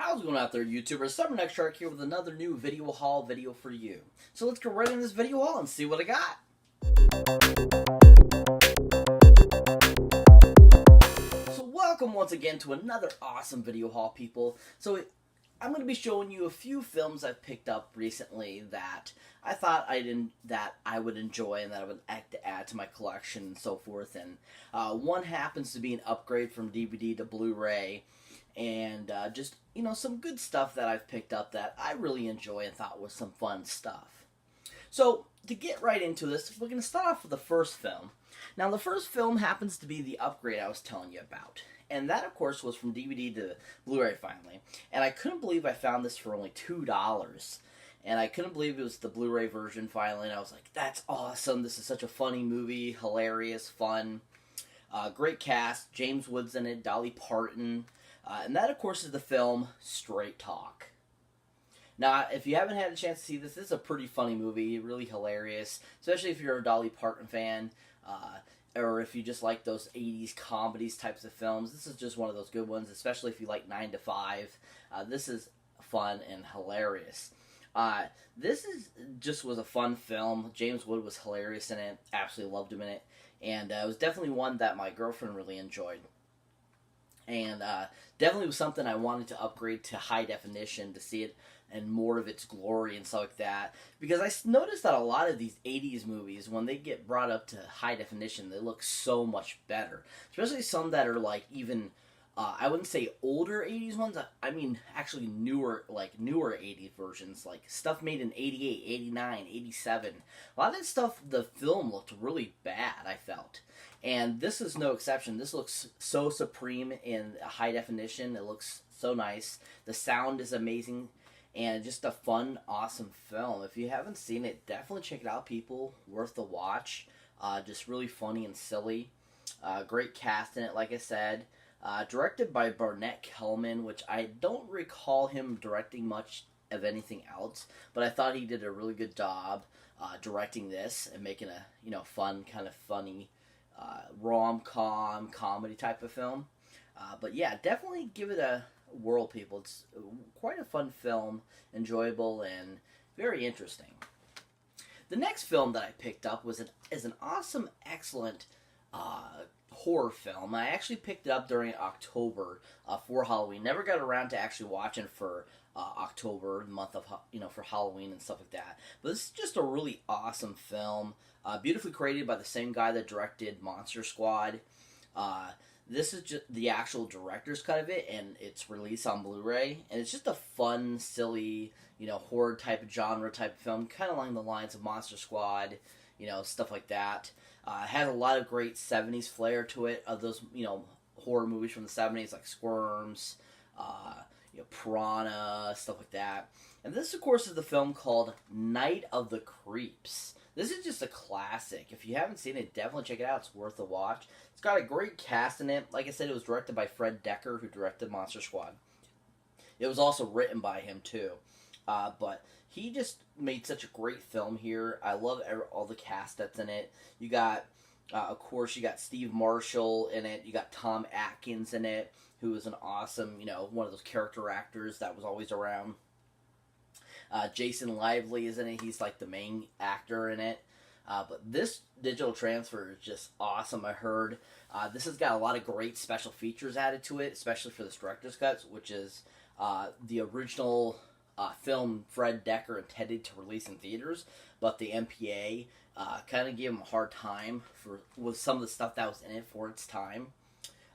How's it going out there, YouTubers? Cyberneticshark here with another new video haul video for you. So let's go right in this video haul and see what I got. So welcome once again to another awesome video haul, people. I'm going to be showing you a few films I've picked up recently that I thought I would enjoy and that I would add to my collection and so forth. And one happens to be an upgrade from DVD to Blu-ray. And just, some good stuff that I've picked up that I really enjoy and thought was some fun stuff. So, to get right into this, we're going to start off with the first film. Now, the first film happens to be the upgrade I was telling you about. And that, of course, was from DVD to Blu-ray finally. And I couldn't believe I found this for only $2. And I couldn't believe it was the Blu-ray version finally. And I was like, that's awesome. This is such a funny movie. Hilarious, fun. Great cast. James Woods in it. Dolly Parton. And that, of course, is the film Straight Talk. Now, if you haven't had a chance to see this is a pretty funny movie, really hilarious, especially if you're a Dolly Parton fan, or if you just like those 80s comedies types of films. This is just one of those good ones, especially if you like 9 to 5. This is fun and hilarious. This was a fun film. James Wood was hilarious in it. Absolutely loved him in it. And it was definitely one that my girlfriend really enjoyed. And definitely was something I wanted to upgrade to high definition to see it and more of its glory and stuff like that. Because I noticed that a lot of these 80s movies, when they get brought up to high definition, they look so much better. Especially some that are like even, I wouldn't say older 80s ones, I mean actually newer 80s versions, like stuff made in 88, 89, 87. A lot of that stuff, the film looked really bad, I felt. And this is no exception. This looks so supreme in high definition. It looks so nice. The sound is amazing. And just a fun, awesome film. If you haven't seen it, definitely check it out, people. Worth the watch. Just really funny and silly. Great cast in it, like I said. Directed by Barnett Kellman, which I don't recall him directing much of anything else. But I thought he did a really good job directing this and making a fun, kind of funny rom-com comedy type of film. But yeah, definitely give it a whirl, people. It's quite a fun film, enjoyable and very interesting. The next film that I picked up is an awesome, excellent horror film. I actually picked it up during October for Halloween. Never got around to actually watching for October, the month of for Halloween and stuff like that. But this is just a really awesome film. Beautifully created by the same guy that directed Monster Squad. This is just the actual director's cut of it, and it's released on Blu-ray. And it's just a fun, silly, horror type of genre type of film, kind of along the lines of Monster Squad, stuff like that. Has a lot of great 70s flair to it, of those, horror movies from the 70s, like Squirms, Piranha, stuff like that. And this, of course, is the film called Night of the Creeps. This is just a classic. If you haven't seen it, definitely check it out. It's worth a watch. It's got a great cast in it. Like I said, it was directed by Fred Decker, who directed Monster Squad. It was also written by him, too. But he just made such a great film here. I love all the cast that's in it. You got, of course, you got Steve Marshall in it. You got Tom Atkins in it, who is an awesome, one of those character actors that was always around. Jason Lively is in it. He's like the main actor in it. But this digital transfer is just awesome, I heard. This has got a lot of great special features added to it, especially for this director's cut, which is the original film Fred Decker intended to release in theaters, but the MPA kind of gave him a hard time with some of the stuff that was in it for its time.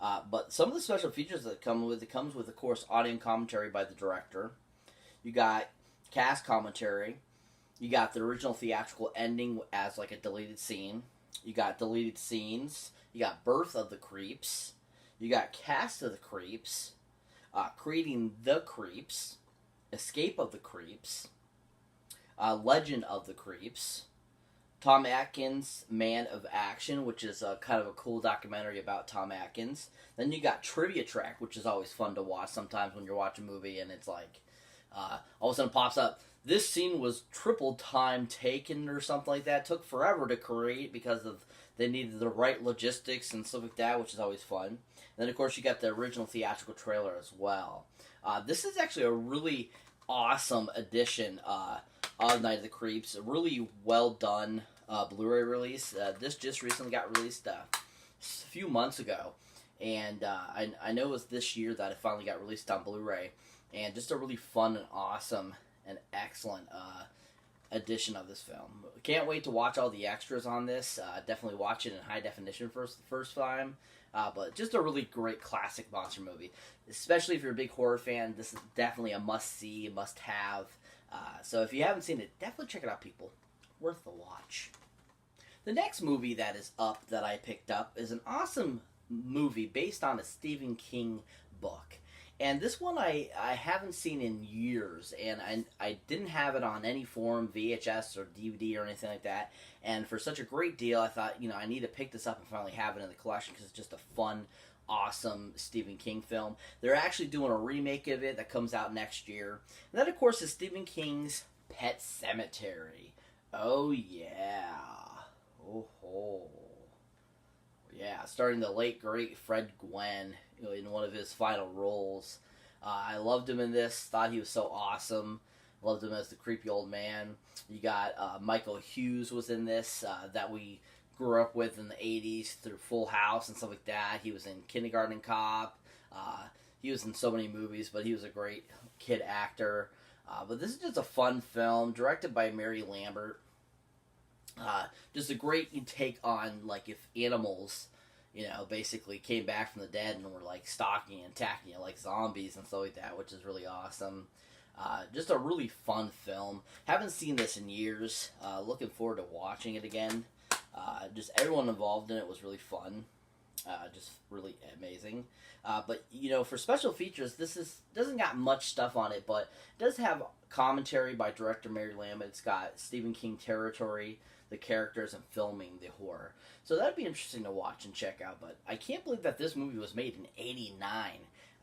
But some of the special features that it comes with, of course, audio commentary by the director. You got cast commentary. You got the original theatrical ending as like a deleted scene. You got deleted scenes. You got Birth of the Creeps. You got Cast of the Creeps. Creating the Creeps. Escape of the Creeps. Legend of the Creeps. Tom Atkins, Man of Action, which is kind of a cool documentary about Tom Atkins. Then you got Trivia Track, which is always fun to watch sometimes when you're watching a movie and it's like, all of a sudden pops up, this scene was triple time taken or something like that. It took forever to create because they needed the right logistics and stuff like that, which is always fun. And then, of course, you got the original theatrical trailer as well. This is actually a really awesome edition of Night of the Creeps. A really well done Blu-ray release. This just recently got released a few months ago, and I know it was this year that it finally got released on Blu-ray, and just a really fun and awesome and excellent edition of this film. Can't wait to watch all the extras on this. Definitely watch it in high definition the first time. But just a really great classic monster movie. Especially if you're a big horror fan, this is definitely a must-see, must-have. So if you haven't seen it, definitely check it out, people. Worth the watch. The next movie that is up that I picked up is an awesome movie based on a Stephen King book. And this one I haven't seen in years, and I didn't have it on any form, VHS or DVD or anything like that. And for such a great deal, I thought, I need to pick this up and finally have it in the collection because it's just a fun, awesome Stephen King film. They're actually doing a remake of it that comes out next year. And that, of course, is Stephen King's Pet Sematary. Oh, yeah. Oh, ho. Yeah, starring the late, great Fred Gwynne in one of his final roles. I loved him in this. Thought he was so awesome. Loved him as the creepy old man. You got Michael Hughes was in this that we grew up with in the 80s through Full House and stuff like that. He was in Kindergarten Cop. He was in so many movies, but he was a great kid actor. But this is just a fun film directed by Mary Lambert. Just a great take on, like, if animals, basically came back from the dead and were, like, stalking and attacking you like zombies and stuff like that, which is really awesome. Just a really fun film. Haven't seen this in years. Looking forward to watching it again. Just everyone involved in it was really fun. Just really amazing. But, for special features, doesn't got much stuff on it, but it does have commentary by director Mary Lambert. It's got Stephen King territory, the characters, and filming the horror. So that'd be interesting to watch and check out. But I can't believe that this movie was made in '89.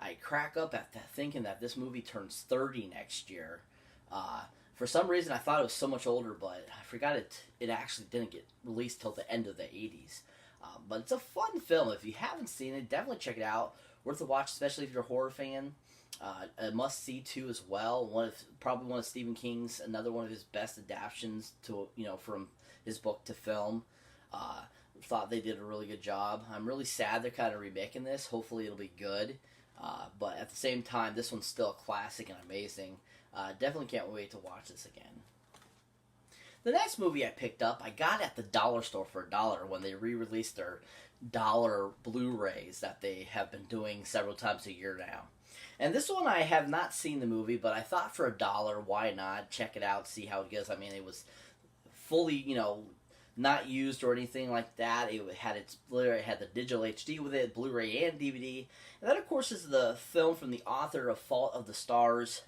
I crack up at that thinking that this movie turns 30 next year. For some reason, I thought it was so much older, but I forgot it actually didn't get released till the end of the 80s. But it's a fun film. If you haven't seen it, definitely check it out. Worth a watch, especially if you're a horror fan. A must-see too as well. Probably one of Stephen King's, another one of his best adaptations to from his book to film. Thought they did a really good job. I'm really sad they're kind of remaking this. Hopefully it'll be good. But at the same time, this one's still a classic and amazing. Definitely can't wait to watch this again. The next movie I picked up, I got at the dollar store for $1 when they re-released their dollar Blu-rays that they have been doing several times a year now. And this one I have not seen the movie, but I thought for $1, why not? Check it out, see how it goes. I mean, it was fully, not used or anything like that. It had had the digital HD with it, Blu-ray and DVD. And that, of course, is the film from the author of Fault of the Stars,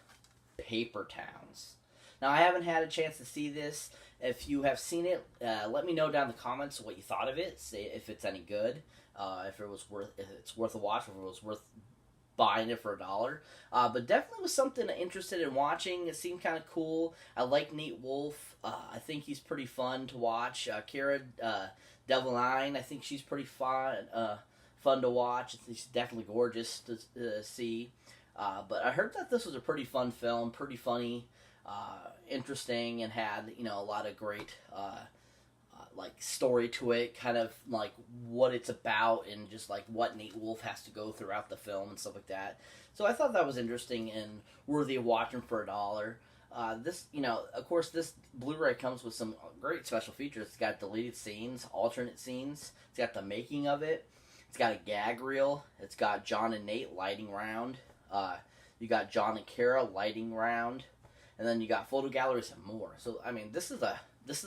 Paper Towns. Now, I haven't had a chance to see this. If you have seen it, let me know down in the comments what you thought of it. Say if it's any good, if it's worth a watch, if it was worth buying it for $1. But definitely was something interested in watching. It seemed kind of cool. I like Nate Wolff. I think he's pretty fun to watch. Kira Delevingne, I think she's pretty fun to watch. She's definitely gorgeous to see. But I heard that this was a pretty fun film, pretty funny, interesting, and had a lot of great like story to it, kind of like what it's about and just like what Nate Wolff has to go throughout the film and stuff like that. So I thought that was interesting and worthy of watching for $1. This, of course, this Blu-ray comes with some great special features. It's got deleted scenes, alternate scenes. It's got the making of it. It's got a gag reel. It's got John and Nate lighting round. You got John and Kara lighting round. And then you got photo galleries and more. So, I mean, this is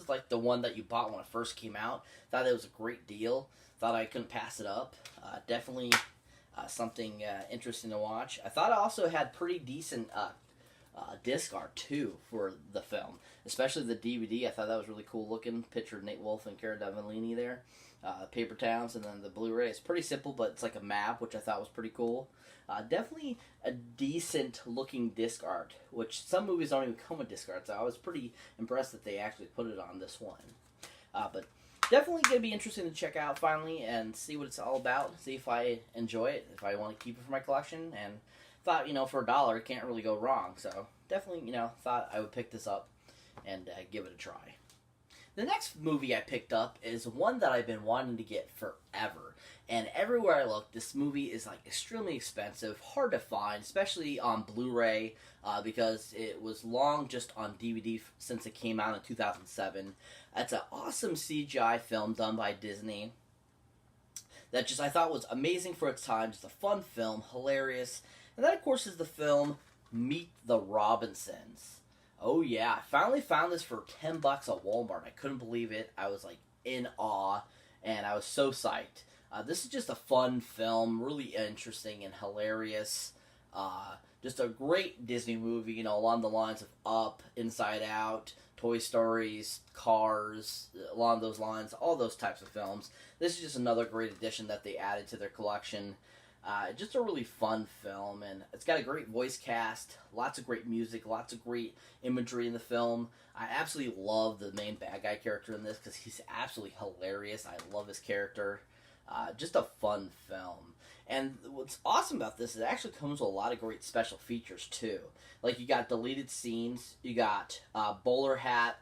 like the one that you bought when it first came out. Thought it was a great deal. Thought I couldn't pass it up. Definitely something interesting to watch. I thought it also had pretty decent disc art too for the film, especially the DVD. I thought that was really cool looking. Picture of Nate Wolff and Cara Delevingne there. Paper Towns, and then the Blu-ray. It's pretty simple, but it's like a map, which I thought was pretty cool. Definitely a decent looking disc art, which some movies don't even come with disc art, so I was pretty impressed that they actually put it on this one. But definitely going to be interesting to check out finally and see what it's all about, see if I enjoy it, if I want to keep it for my collection, and thought, for a dollar, it can't really go wrong. So definitely, thought I would pick this up and give it a try. The next movie I picked up is one that I've been wanting to get forever. And everywhere I look, this movie is like extremely expensive, hard to find, especially on Blu-ray, because it was long just on DVD since it came out in 2007. It's an awesome CGI film done by Disney that I thought was amazing for its time. Just a fun film, hilarious. And that, of course, is the film Meet the Robinsons. Oh yeah, I finally found this for $10 at Walmart. I couldn't believe it. I was like in awe, and I was so psyched. This is just a fun film, really interesting and hilarious. Just a great Disney movie, along the lines of Up, Inside Out, Toy Stories, Cars, along those lines, all those types of films. This is just another great addition that they added to their collection. Just a really fun film, and it's got a great voice cast, lots of great music, lots of great imagery in the film. I absolutely love the main bad guy character in this because he's absolutely hilarious. I love his character. Just a fun film. And what's awesome about this is it actually comes with a lot of great special features too. Like you got deleted scenes, you got bowler hat,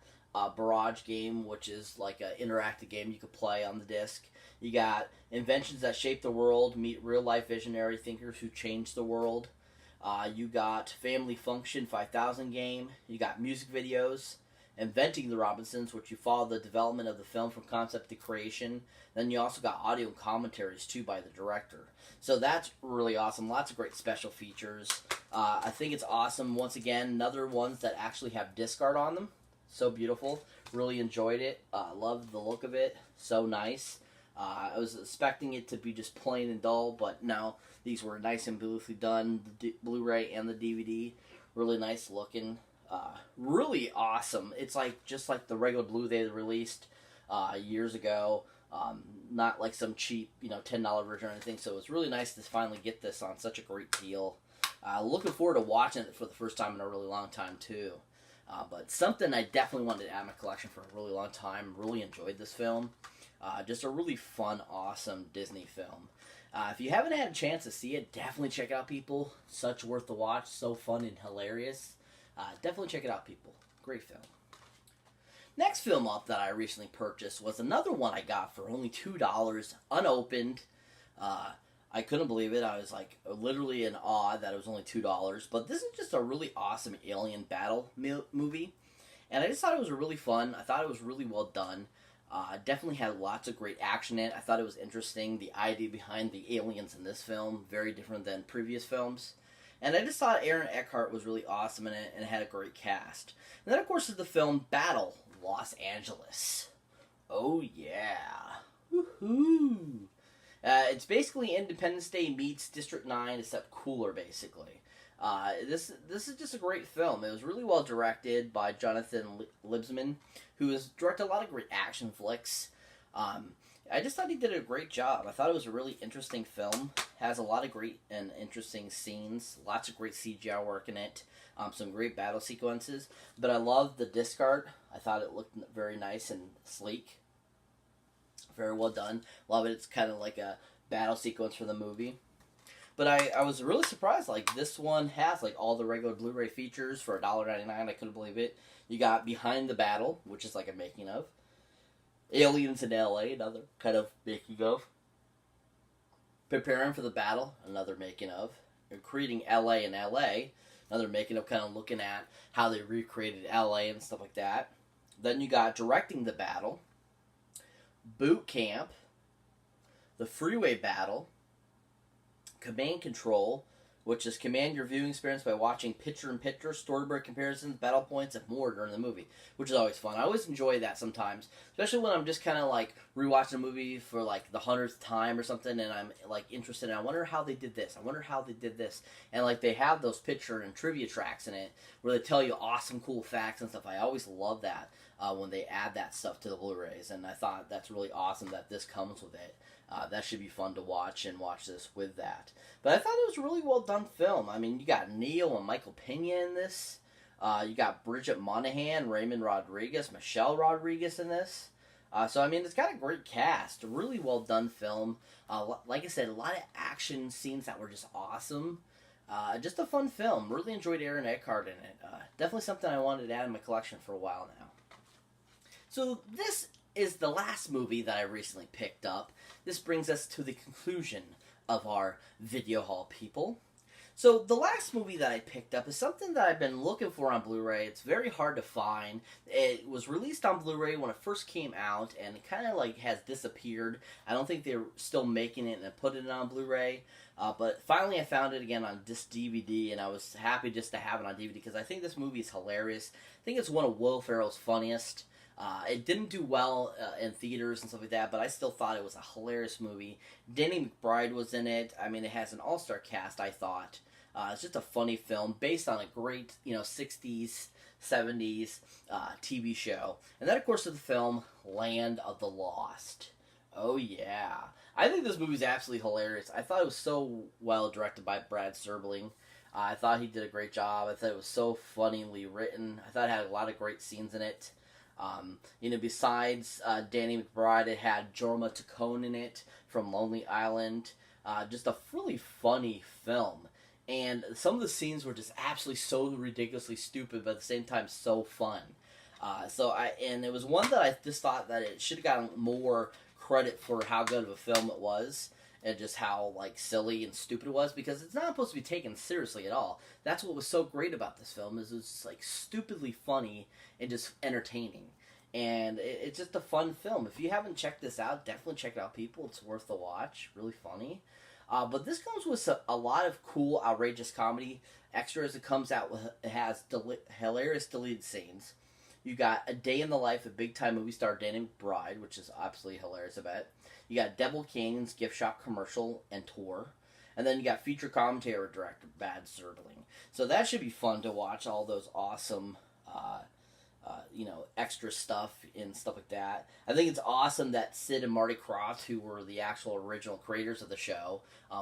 barrage game, which is like an interactive game you could play on the disc. You got inventions that shape the world, meet real-life visionary thinkers who change the world. You got Family Function 5000 game. You got music videos, Inventing the Robinsons, which you follow the development of the film from concept to creation. Then you also got audio and commentaries, too, by the director. So that's really awesome. Lots of great special features. I think it's awesome. Once again, another ones that actually have disc art on them. So beautiful. Really enjoyed it. Loved the look of it. So nice. I was expecting it to be just plain and dull, but no, these were nice and beautifully done. The Blu-ray and the DVD, really nice looking. Really awesome. It's just like the regular Blu-ray they released years ago. Not like some cheap, $10 version or anything. So it's really nice to finally get this on such a great deal. Looking forward to watching it for the first time in a really long time too. But something I definitely wanted to add to my collection for a really long time. Really enjoyed this film. Just a really fun, awesome Disney film. If you haven't had a chance to see it, definitely check it out, people. Such worth the watch. So fun and hilarious. Definitely check it out, people. Great film. Next film up that I recently purchased was another one I got for only $2, unopened. I couldn't believe it. I was literally in awe that it was only $2. But this is just a really awesome alien battle movie. And I just thought it was really fun. I thought it was really well done. Definitely had lots of great action in it. I thought it was interesting. The idea behind the aliens in this film, very different than previous films. And I just thought Aaron Eckhart was really awesome in it and had a great cast. And then, of course, is the film Battle, Los Angeles. Oh, yeah. Woohoo! It's basically Independence Day meets District 9, except cooler, basically. This is just a great film. It was really well directed by Jonathan Liebsman, who has directed a lot of great action flicks. I just thought he did a great job. I thought it was a really interesting film. Has a lot of great and interesting scenes. Lots of great CGI work in it. Some great battle sequences. But I loved the disc art. I thought it looked very nice and sleek. Very well done. Love it. It's kind of like a battle sequence for the movie. But I was really surprised. This one has all the regular Blu-ray features for $1.99. I couldn't believe it. You got Behind the Battle, which is like a making of. Aliens in L.A., another kind of making of. Preparing for the Battle, another making of. And Creating L.A. in L.A., another making of, kind of looking at how they recreated L.A. and stuff like that. Then you got Directing the Battle. Boot Camp. The Freeway Battle. Command Control, which is command your viewing experience by watching picture-in-picture, storyboard comparisons, battle points, and more during the movie, which is always fun. I always enjoy that sometimes, especially when I'm just kind of rewatching a movie for the 100th time or something, and I'm interested in, I wonder how they did this, I wonder how they did this, and they have those picture and trivia tracks in it where they tell you awesome, cool facts and stuff. I always love that when they add that stuff to the Blu-rays, and I thought that's really awesome that this comes with it. That should be fun to watch and watch this with that. But I thought it was a really well done film. I mean, you got Neil and Michael Pena in this. You got Bridget Monahan, Raymond Rodriguez, Michelle Rodriguez in this. So, I mean, it's got a great cast. A really well done film. Like I said, a lot of action scenes that were just awesome. Just a fun film. Really enjoyed Aaron Eckhart in it. Definitely something I wanted to add in my collection for a while now. So this is the last movie that I recently picked up. This brings us to the conclusion of our video haul, people. So the last movie that I picked up is something that I've been looking for on Blu-ray. It's very hard to find. It was released on Blu-ray when it first came out, and it kind of like has disappeared. I don't think they're still making it and putting it on Blu-ray. But finally I found it again on this DVD, and I was happy just to have it on DVD because I think this movie is hilarious. I think it's one of Will Ferrell's funniest. It didn't do well in theaters and stuff like that, but I still thought it was a hilarious movie. Danny McBride was in it. I mean, it has an all-star cast, I thought. It's just a funny film based on a great, 60s, 70s TV show. And then, of course, is the film Land of the Lost. Oh, yeah. I think this movie's absolutely hilarious. I thought it was so well directed by Brad Serling. I thought he did a great job. I thought it was so funnily written. I thought it had a lot of great scenes in it. Besides Danny McBride, it had Jorma Taccone in it from Lonely Island. Just a really funny film. And some of the scenes were just absolutely so ridiculously stupid, but at the same time so fun. And it was one that I just thought that it should have gotten more credit for how good of a film it was, and just how like silly and stupid it was, because it's not supposed to be taken seriously at all. That's what was so great about this film, is it's like stupidly funny and just entertaining. And it's just a fun film. If you haven't checked this out, definitely check it out, people. It's worth the watch. Really funny. But this comes with a lot of cool, outrageous comedy extras. It comes out with, it has hilarious deleted scenes. You got A Day in the Life of big-time movie star Danny McBride, which is absolutely hilarious, I bet. You got Devil Canyon's gift shop commercial and tour. And then you got feature commentary director Brad Serling. So that should be fun to watch, all those awesome extra stuff and stuff like that. I think it's awesome that Sid and Marty Krofft, who were the actual original creators of the show,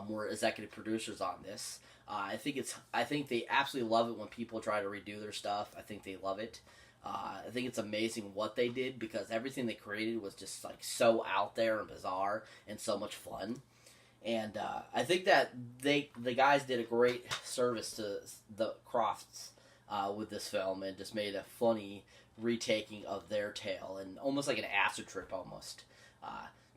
were executive producers on this. I think they absolutely love it when people try to redo their stuff. I think they love it. I think it's amazing what they did, because everything they created was just like so out there and bizarre and so much fun. And I think that the guys did a great service to the Crofts with this film, and just made a funny retaking of their tale, and almost like an acid trip almost.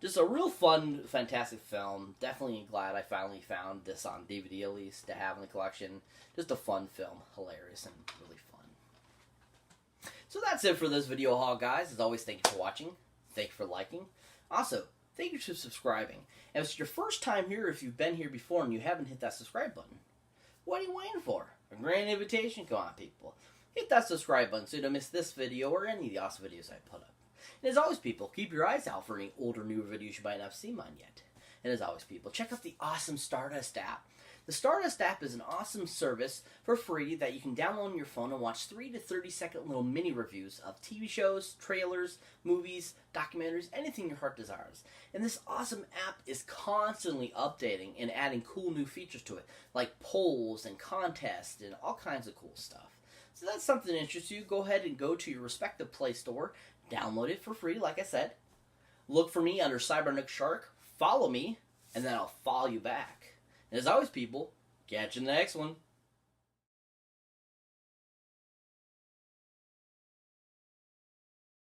Just a real fun, fantastic film. Definitely glad I finally found this on DVD, at least, to have in the collection. Just a fun film. Hilarious and really fun. So that's it for this video haul, guys. As always, thank you for watching. Thank you for liking. Also, thank you for subscribing. And if it's your first time here, if you've been here before and you haven't hit that subscribe button, what are you waiting for? A grand invitation. Come on, people. Hit that subscribe button so you don't miss this video or any of the awesome videos I put up. And as always, people, keep your eyes out for any older, newer videos you might not have seen mine yet. And as always, people, check out the awesome Stardust app. The Stardust app is an awesome service for free that you can download on your phone and watch 3 to 30-second little mini reviews of TV shows, trailers, movies, documentaries, anything your heart desires. And this awesome app is constantly updating and adding cool new features to it, like polls and contests and all kinds of cool stuff. So that's something that interests you. Go ahead and go to your respective Play Store, download it for free, like I said. Look for me under Cyberneticshark, follow me, and then I'll follow you back. And as always, people, catch you in the next one.